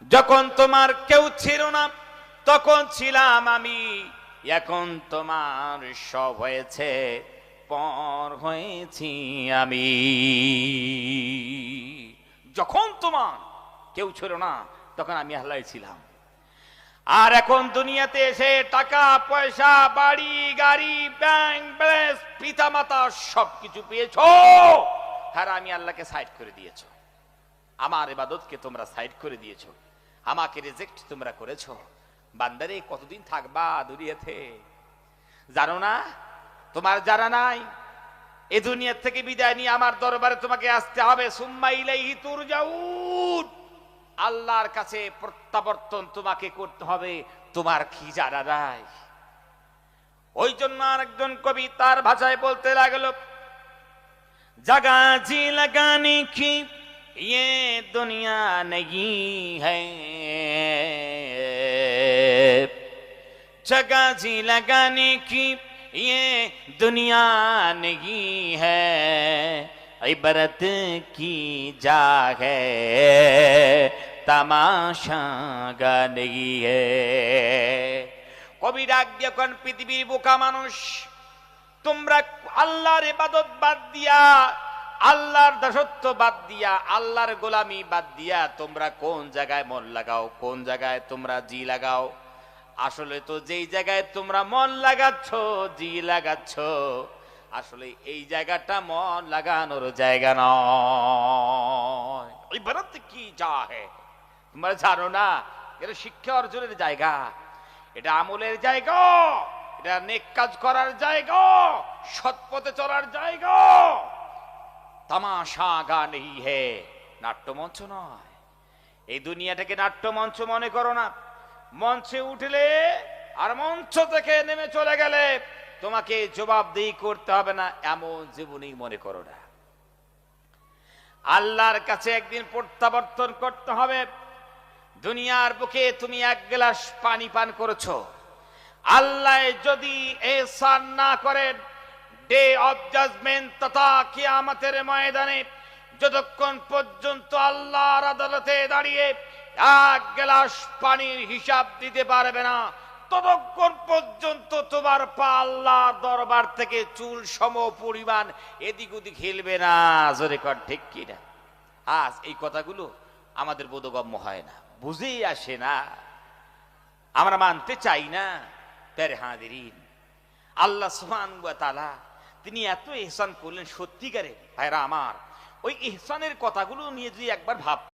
যখন তোমার কেউ ছিল না তখন ছিলাম আমি, এখন তোমার সব হয়েছে, পর হয়েছি আমি। যখন তোমার কেউ ছিল না তখন আমি আল্লাহ ছিলাম, আর এখন দুনিয়াতে এসে টাকা পয়সা বাড়ি গাড়ি ব্যাংক ব্যালেন্স পিতা মাতা সবকিছু পেয়েছো, আর আমি আল্লাহকে সাইড করে দিয়েছো। আমার ইবাদতকে তোমরা সাইড করে দিয়েছো, আমাকে রিজেক্ট তোমরা করেছো। বান্দারে কতদিন থাকবা দুনিয়াতে জানো না? তোমার জানা নাই এই দুনিয়া থেকে বিদায় নিয়ে আমার দরবারে তোমাকে আসতে হবে। সুম্মা ইলাইহি তুরজাউন, আল্লাহর কাছে প্রত্যাবর্তন তোমাকে করতে হবে। তোমার কি জানা নাই? ওই জন্য আরেকজন কবি তার ভাষায় বলতে লাগলো, জাগা জি লাগানে কি ये दुनिया नहीं है, जगह जी लगाने की ये दुनिया नहीं है, इबरत की जा है तमाशा गा नहीं है। কবি ডাক দিয়ে কোন পৃথিবীর বোকা মানুষ, তোমরা আল্লাহর ইবাদত বাদ দিয়া, আল্লাহর দাসত্ব বাদ দিয়া, আল্লাহর গোলামি বাদ দিয়া তোমরা কোন জায়গায় মন লাগাও, কোন জায়গায় তোমরা জি লাগাও? আসলে তো যেই জায়গায় তোমরা মন লাগাচ্ছ, জি লাগাচ্ছ, আসলে এই জায়গাটা মন লাগানোর জায়গা নয়। ইবাদত কি যা হে, তোমরা জানো না? এটা শিক্ষা অর্জনের জায়গা, এটা আমলের জায়গা, এটা নেক কাজ করার জায়গা, সৎ পথে চলার জায়গা। তামাশা গা নেই হে, নাট্যমঞ্চ নয়। এই দুনিয়াটাকে নাট্যমঞ্চ মনে করো না। মঞ্চে উঠলে আর মঞ্চ থেকে নেমে চলে গেলে তোমাকে জবাবদিহি করতে হবে না, এমন জীবনই মনে করো না। আল্লাহর কাছে একদিন প্রত্যাবর্তন করতে হবে। দুনিয়ার বুকে তুমি এক গ্লাস পানি পান করেছো, আল্লাহ যদি এহসান না করেন, ডে অফ জাজমেন্ট তথা কিয়ামতের ময়দানে যতক্ষণ পর্যন্ত আল্লাহর আদালতে দাঁড়িয়ে এক গ্লাস পানির হিসাব দিতে পারবে না, ততক্ষণ পর্যন্ত তোমার পা আল্লাহর দরবার থেকে চুল সম পরিমাণ এদিক ওদিক হিলবে না। জোরে কর ঠিক কিনা? আজ এই কথাগুলো আমাদের বোধগম্য হয় না, বুঝেই আসে না, আমরা মানতে চাই না। প্যারে হাজিরিন, আল্লাহ সুবহানাহু ওয়া তাআলা তিনি এত ইহসান করলেন সত্যিকারে। ভাইরা আমার, ওই ইহসানের কথাগুলো নিয়ে যদি একবার ভাব